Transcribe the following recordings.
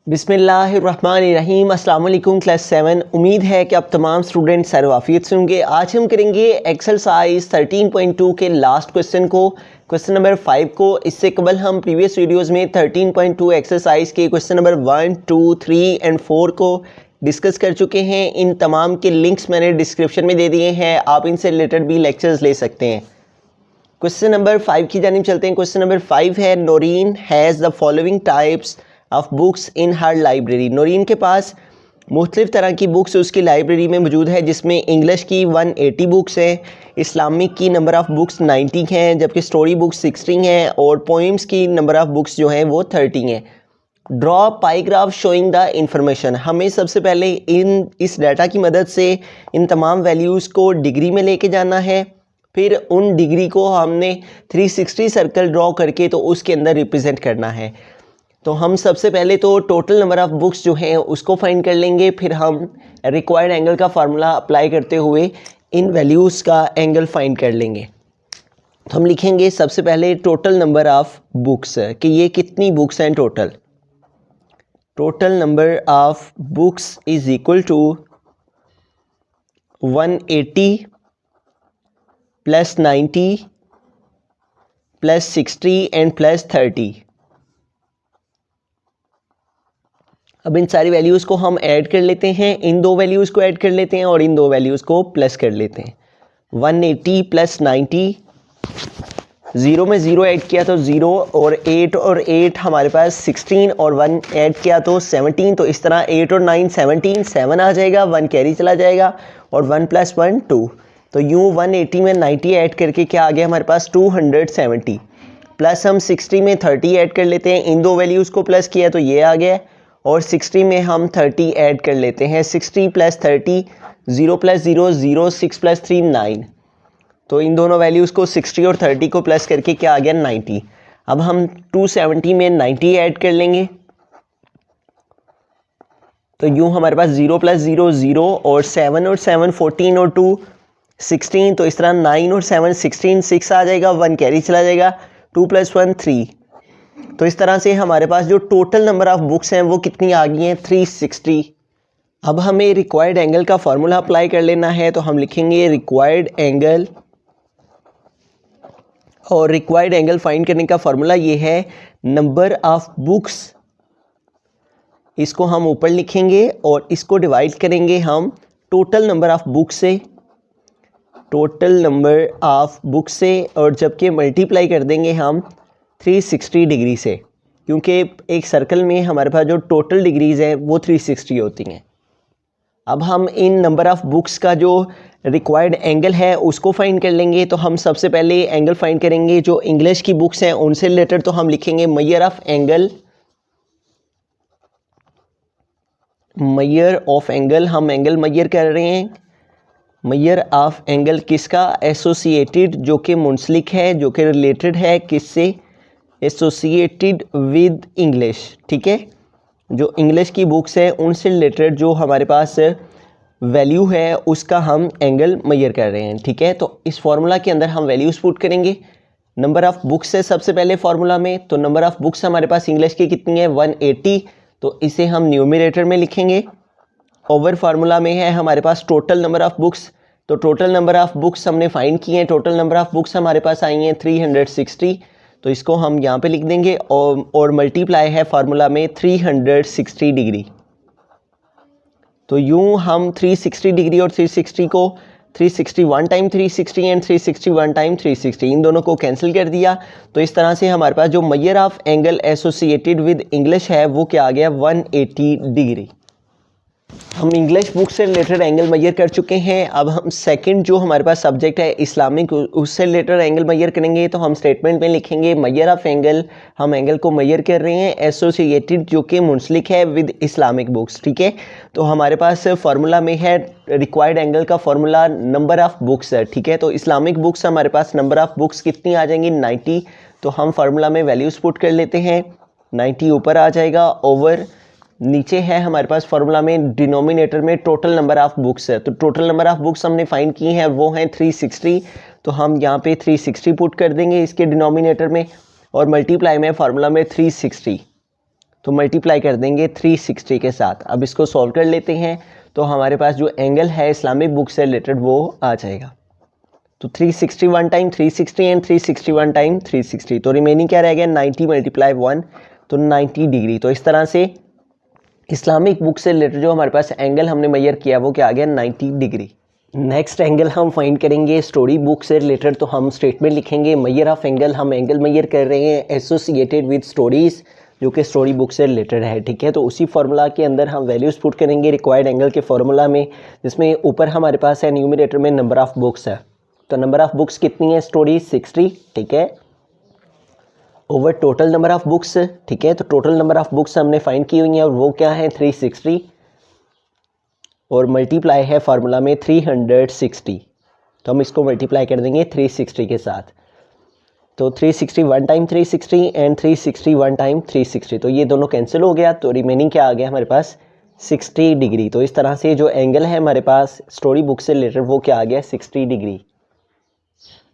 बिस्मिल्लाहिर्रहमानिर्रहीम। अस्सलाम वालेकुम क्लास 7। उम्मीद है कि आप तमाम स्टूडेंट सर्वाफियत से होंगे। आज हम करेंगे एक्सरसाइज 13.2 के लास्ट क्वेश्चन को, क्वेश्चन नंबर 5 को। इससे कबल हम प्रीवियस वीडियोस में 13.2 एक्सरसाइज के क्वेश्चन नंबर 1, 2, 3 एंड 4 को डिस्कस कर चुके हैं। इन तमाम के लिंक्स मैंने डिस्क्रिप्शन में दे दिए हैं, आप इनसे रिलेटेड भी लेक्चर्स ले सकते हैं। क्वेश्चन नंबर 5 की जानिब चलते हैं। क्वेश्चन नंबर 5 है, Naureen has the following types of books in her library. Naureen के पास मुख्तलिफ तरह की बुक्स उसकी लाइब्रेरी में मौजूद है, जिसमें इंग्लिश की 180 बुक्स हैं, इस्लामिक की नंबर ऑफ़ बुक्स 90 हैं, जबकि स्टोरी बुक्स 16 हैं और पोइम्स की नंबर ऑफ़ बुक्स जो हैं वो 30 हैं। Draw pie graph showing the information. हमें सबसे पहले इस डाटा की मदद से इन तमाम वैल्यूज़ को डिग्री में लेके जाना है, फिर उन डिग्री को हमने 360 सर्कल ड्रॉ करके तो उसके अंदर रिप्रेजेंट करना है। तो हम सबसे पहले तो टोटल नंबर ऑफ़ बुक्स जो हैं उसको फाइंड कर लेंगे, फिर हम रिक्वायर्ड एंगल का फार्मूला अप्लाई करते हुए इन वैल्यूज़ का एंगल फाइंड कर लेंगे। तो हम लिखेंगे सबसे पहले टोटल नंबर ऑफ़ बुक्स कि ये कितनी बुक्स हैं total. Total number of books is equal to 180 plus 90 plus 60 and plus 30। अब इन सारी वैल्यूज़ को हम ऐड कर लेते हैं, इन दो वैल्यूज़ को ऐड कर लेते हैं और इन दो वैल्यूज़ को प्लस कर लेते हैं। 180 प्लस 90, ज़ीरो में ज़ीरो ऐड किया तो ज़ीरो, और 8 हमारे पास 16 और 1 ऐड किया तो 17। तो इस तरह 8 और 9 17, 7 आ जाएगा, 1 कैरी चला जाएगा और 1 + 1 2। तो यूँ 180 में 90 ऐड करके क्या आ गया हमारे पास 270, प्लस हम 60 में 30 ऐड कर लेते हैं, इन दो वैल्यूज़ को प्लस किया तो ये आ गया, और 60 में हम 30 ऐड कर लेते हैं। 60 + 30, 0 + 0 0, 6 + 3 9। तो इन दोनों वैल्यूज़ को 60 और 30 को प्लस करके क्या आ गया 90। अब हम 270 में 90 ऐड कर लेंगे, तो यूँ हमारे पास 0 + 0 0, और 7 और 7 14 और 2 16। तो इस तरह 9 और 7 16, 6 आ जाएगा, 1 कैरी चला जाएगा, 2 + 1 3। तो इस तरह से हमारे पास जो टोटल नंबर ऑफ़ बुक्स हैं वो कितनी आ गई हैं 360। अब हमें रिक्वायर्ड एंगल का फार्मूला अप्लाई कर लेना है, तो हम लिखेंगे रिक्वायर्ड एंगल, और रिक्वायर्ड एंगल फाइंड करने का फार्मूला ये है नंबर ऑफ़ बुक्स। इसको हम ऊपर लिखेंगे और इसको डिवाइड करेंगे हम टोटल नंबर ऑफ़ बुक्स से, टोटल नंबर ऑफ़ बुक्स से, और जबकि मल्टीप्लाई कर देंगे हम 360 डिग्री से, क्योंकि एक सर्कल में हमारे पास जो टोटल डिग्रीज़ हैं वो 360 होती हैं। अब हम इन नंबर ऑफ़ बुक्स का जो रिक्वायर्ड एंगल है उसको फाइंड कर लेंगे। तो हम सबसे पहले एंगल फाइंड करेंगे जो इंग्लिश की बुक्स हैं उनसे रिलेटेड, तो हम लिखेंगे measure of angle. Measure of angle, हम एंगल मेजर कर रहे हैं। मेजर ऑफ एंगल किसका? एसोसिएटेड, जो कि मुंसलिक है, जो कि रिलेटेड है किससे? Associated with English. ठीक है, जो इंग्लिश की बुक्स हैं उनसे रिलेटेड जो हमारे पास वैल्यू है उसका हम एंगल मेजर कर रहे हैं। ठीक है, तो इस फार्मूला के अंदर हम वैल्यूज़ पुट करेंगे नंबर ऑफ़ बुक्स है सबसे पहले फार्मूला में। तो नंबर ऑफ़ बुक्स हमारे पास इंग्लिश की कितनी है 180, तो इसे हम न्यूमरेटर में लिखेंगे। ओवर फार्मूला में है हमारे पास टोटल नंबर ऑफ़ बुक्स, तो टोटल नंबर ऑफ़ बुक्स हमने फाइंड किए हैं। टोटल नंबर ऑफ़ बुक्स हमारे पास आई हैं 360, तो इसको हम यहाँ पे लिख देंगे, और मल्टीप्लाई है फार्मूला में 360 डिग्री। तो यूँ हम 360 डिग्री और 360 को 360 1 टाइम 360 एंड 360 1 टाइम 360 इन दोनों को कैंसिल कर दिया। तो इस तरह से हमारे पास जो measure of angle associated with English है वो क्या आ गया 180 डिग्री। हम इंग्लिश बुक से रिलेटेड एंगल मेजर कर चुके हैं। अब हम सेकंड जो हमारे पास सब्जेक्ट है इस्लामिक, उससे रिलेटेड एंगल मेजर करेंगे। तो हम स्टेटमेंट में लिखेंगे मेजर ऑफ एंगल, हम एंगल को मेजर कर रहे हैं एसोसिएटेड, जो कि मुंसलिक है विद इस्लामिक बुक्स। ठीक है, तो हमारे पास फार्मूला में है रिक्वायर्ड एंगल का फार्मूला नंबर ऑफ़ बुक्स है। ठीक है, तो इस्लामिक बुक्स हमारे पास नंबर ऑफ़ बुक्स कितनी आ जाएंगी 90, तो हम फार्मूला में वैल्यूज़ पुट कर लेते हैं। 90 ऊपर आ जाएगा, ओवर नीचे है हमारे पास फार्मूला में डिनोमिनेटर में टोटल नंबर ऑफ़ बुक्स है। तो टोटल नंबर ऑफ़ बुक्स हमने फाइंड की हैं वो हैं 360, तो हम यहाँ पे 360 पुट कर देंगे इसके डिनोमिनेटर में, और मल्टीप्लाई में फार्मूला में 360। तो मल्टीप्लाई कर देंगे 360 के साथ। अब इसको सॉल्व कर लेते हैं, तो हमारे पास जो एंगल है इस्लामिक बुक से रिलेटेड वो आ जाएगा। तो 361 टाइम 360 एंड 361 टाइम 360, तो रिमेनिंग क्या रह गया 90 मल्टीप्लाई 1, तो 90 डिग्री। तो इस तरह से इस्लामिक बुक से रिलेटेड जो हमारे पास एंगल हमने मेजर किया वो क्या आ गया 90 डिग्री। नेक्स्ट एंगल हम फाइंड करेंगे स्टोरी बुक से रिलेटेड, तो हम स्टेटमेंट लिखेंगे मेजर ऑफ एंगल, हम एंगल मेजर कर रहे हैं एसोसिएटेड विद स्टोरीज, जो कि स्टोरी बुक से रिलेटेड है, ठीक है। तो उसी फार्मूला के अंदर हम वैल्यूज पुट करेंगे रिक्वायर्ड एंगल के फार्मूला में, जिसमें ऊपर हमारे पास है न्यूमरेटर में नंबर ऑफ बुक्स है, तो नंबर ऑफ बुक्स कितनी है स्टोरी 60, ठीक है, over total number of books, ठीक है। तो टोटल नंबर ऑफ बुक्स हमने फाइंड की हुई है और वो क्या है 360, और मल्टीप्लाई है फार्मूला में 360, तो हम इसको मल्टीप्लाई कर देंगे 360 के साथ। तो 360 1 टाइम 360 एंड 360 1 टाइम 360, तो ये दोनों कैंसिल हो गया, तो रिमेनिंग क्या आ गया हमारे पास 60 डिग्री। तो इस तरह से जो एंगल है हमारे पास स्टोरी बुक से रिलेटेड वो क्या आ गया 60 डिग्री।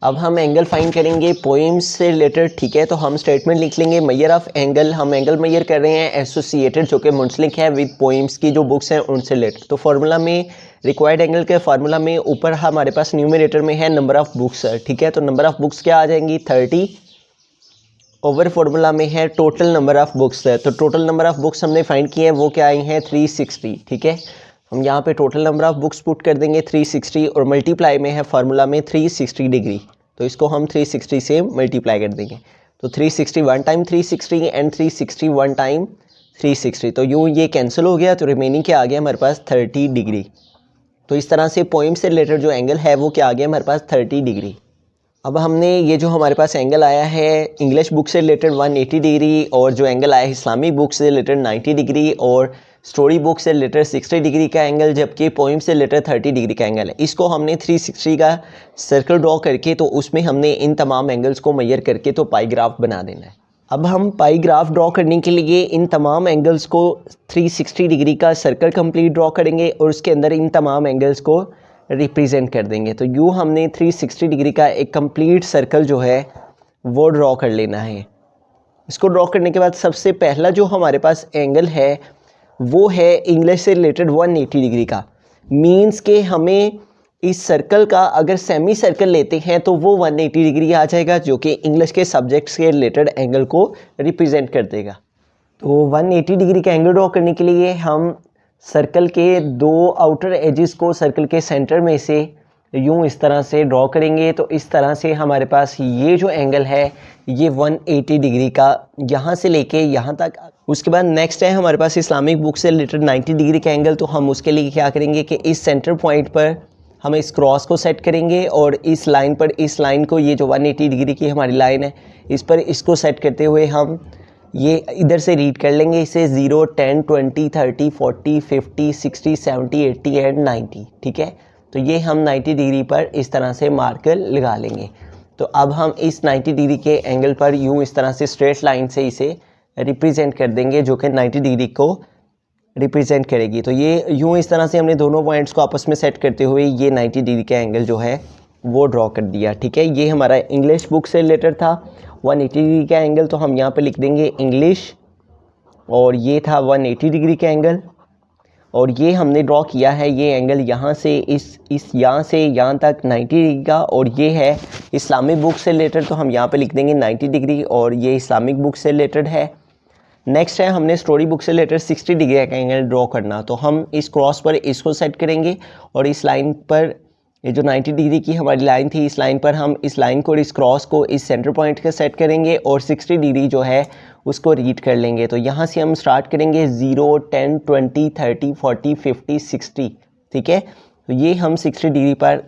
अब हम एंगल फाइंड करेंगे पोएम्स से रिलेटेड, ठीक है। तो हम स्टेटमेंट लिख लेंगे मेजर ऑफ एंगल, हम एंगल मेजर कर रहे हैं एसोसिएटेड, जो कि मुंसलिक है विद पोएम्स की जो बुक्स हैं उनसे रिलेटेड। तो फार्मूला में रिक्वायर्ड एंगल के फार्मूला में ऊपर हमारे पास न्यूमरेटर में है नंबर ऑफ बुक्स, ठीक है। तो नंबर ऑफ बुक्स क्या आ जाएंगी 30, ओवर फार्मूला में है टोटल नंबर ऑफ बुक्स है, तो टोटल नंबर ऑफ बुक्स हमने फाइंड किए हैं वो क्या आई हैं 360, ठीक है। हम यहाँ पे total number of books put कर देंगे 360 और मल्टीप्लाई में है फार्मूला में 360 डिग्री, तो इसको हम 360 से मल्टीप्लाई कर देंगे। तो 360 1 टाइम 360 एंड 360 1 टाइम 360, तो यूँ ये कैंसिल हो गया, तो रिमेनिंग क्या आ गया हमारे पास 30 डिग्री। तो इस तरह से पोएम से रिलेटेड जो एंगल है वो क्या आ गया हमारे पास 30 डिग्री। अब हमने ये जो हमारे पास एंगल आया है इंग्लिश बुक से रिलेटेड 180 डिग्री, और जो एंगल आया है इस्लामिक बुक से रिलेटेड 90 डिग्री, और स्टोरी बुक से रिलेटेड 60 डिग्री का एंगल, जबकि पोइम से रिलेटेड 30 डिग्री का एंगल है। इसको हमने 360 का सर्कल ड्रॉ करके तो उसमें हमने इन तमाम एंगल्स को मेजर करके तो पाई ग्राफ बना देना है। अब हम पाई ग्राफ ड्रॉ करने के लिए इन तमाम एंगल्स को 360 डिग्री का सर्कल कंप्लीट ड्रॉ करेंगे और उसके अंदर इन तमाम एंगल्स को रिप्रेजेंट कर देंगे। तो यूँ हमने 360 डिग्री का एक कंप्लीट सर्कल जो है वो ड्रॉ कर लेना है। इसको ड्रॉ करने के बाद सबसे पहला जो हमारे पास एंगल है वो है इंग्लिश से रिलेटेड 180 डिग्री का। मीन्स के हमें इस सर्कल का अगर सेमी सर्कल लेते हैं तो वो 180 डिग्री आ जाएगा, जो कि इंग्लिश के सब्जेक्ट्स के रिलेटेड एंगल को रिप्रेजेंट कर देगा। तो 180 डिग्री का एंगल ड्रॉ करने के लिए हम सर्कल के दो आउटर एजेस को सर्कल के सेंटर में से यूं इस तरह से ड्रॉ करेंगे। तो इस तरह से हमारे पास ये जो एंगल है ये 180 डिग्री का यहाँ से लेके यहाँ तक। उसके बाद नेक्स्ट है हमारे पास इस्लामिक बुक से रिलेटेड 90 डिग्री का एंगल। तो हम उसके लिए क्या करेंगे कि इस सेंटर पॉइंट पर हम इस क्रॉस को सेट करेंगे और इस लाइन पर, इस लाइन को, ये जो 180 डिग्री की हमारी लाइन है इस पर इसको सेट करते हुए हम ये इधर से रीड कर लेंगे इसे 0, 10, 20, 30, 40, 50, 60, 70, 80 एंड 90, ठीक है। तो ये हम 90 डिग्री पर इस तरह से मार्कर लगा लेंगे। तो अब हम इस 90 डिग्री के एंगल पर यूँ इस तरह से स्ट्रेट लाइन से इसे रिप्रेजेंट कर देंगे, जो कि 90 डिग्री को रिप्रेजेंट करेगी। तो ये यूँ इस तरह से हमने दोनों पॉइंट्स को आपस में सेट करते हुए ये 90 डिग्री का एंगल जो है वो ड्रॉ कर दिया, ठीक है। ये हमारा इंग्लिश बुक से रिलेटेड था 180 डिग्री का एंगल, तो हम यहाँ पे लिख देंगे इंग्लिश, और ये था 180 डिग्री का एंगल। और ये हमने ड्रॉ किया है ये एंगल यहाँ से इस यहाँ से यहाँ तक 90 डिग्री का, और ये है इस्लामिक बुक से रिलेटेड, तो हम यहाँ पे लिख देंगे 90 डिग्री, और ये इस्लामिक बुक से रिलेटेड है। नेक्स्ट है हमने स्टोरी बुक से रिलेटेड 60 डिग्री का एंगल ड्रॉ करना। तो हम इस क्रॉस पर इसको सेट करेंगे और इस लाइन पर, ये जो 90 डिग्री की हमारी लाइन थी, इस लाइन पर हम इस लाइन को और इस क्रॉस को इस सेंटर पॉइंट के सेट करेंगे और 60 डिग्री जो है उसको रीड कर लेंगे। तो यहाँ से हम स्टार्ट करेंगे 0, 10, 20, 30, 40, 50, 60, ठीक है। तो ये हम 60 डिग्री पर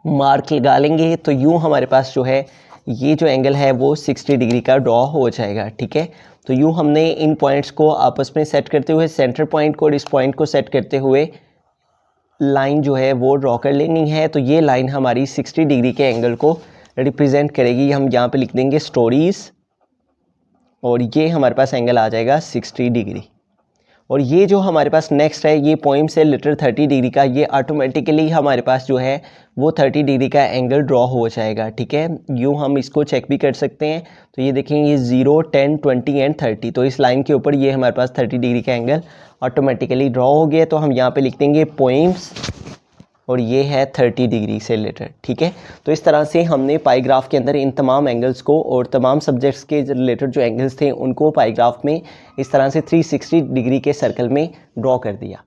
मार्क लगा लेंगे। तो यूँ हमारे पास जो है ये जो एंगल है वो 60 डिग्री का ड्रॉ हो जाएगा, ठीक है। तो यूँ हमने इन पॉइंट्स को आपस में सेट करते हुए, सेंटर पॉइंट को और इस पॉइंट को सेट करते हुए लाइन जो है वो ड्रॉ कर लेनी है। तो ये लाइन हमारी 60 डिग्री के एंगल को रिप्रेजेंट करेगी। हम यहाँ पे लिख देंगे स्टोरीज़, और ये हमारे पास एंगल आ जाएगा 60 डिग्री। और ये जो हमारे पास नेक्स्ट है, ये पोइम से रिलेटेड 30 डिग्री का, ये ऑटोमेटिकली हमारे पास जो है वो 30 डिग्री का एंगल ड्रॉ हो जाएगा। ठीक है, यूँ हम इसको चेक भी कर सकते हैं। तो ये देखेंगे ये 0, 10, 20 एंड 30, तो इस लाइन के ऊपर ये हमारे पास 30 डिग्री का एंगल ऑटोमेटिकली ड्रॉ हो गया। तो हम यहाँ पे लिख देंगे पोइम्स और ये है 30 डिग्री से रिलेटेड। ठीक है, तो इस तरह से हमने पाईग्राफ के अंदर इन तमाम एंगल्स को और तमाम सब्जेक्ट्स के रिलेटेड जो एंगल्स थे उनको पाईग्राफ में इस तरह से 360 डिग्री के सर्कल में ड्रॉ कर दिया।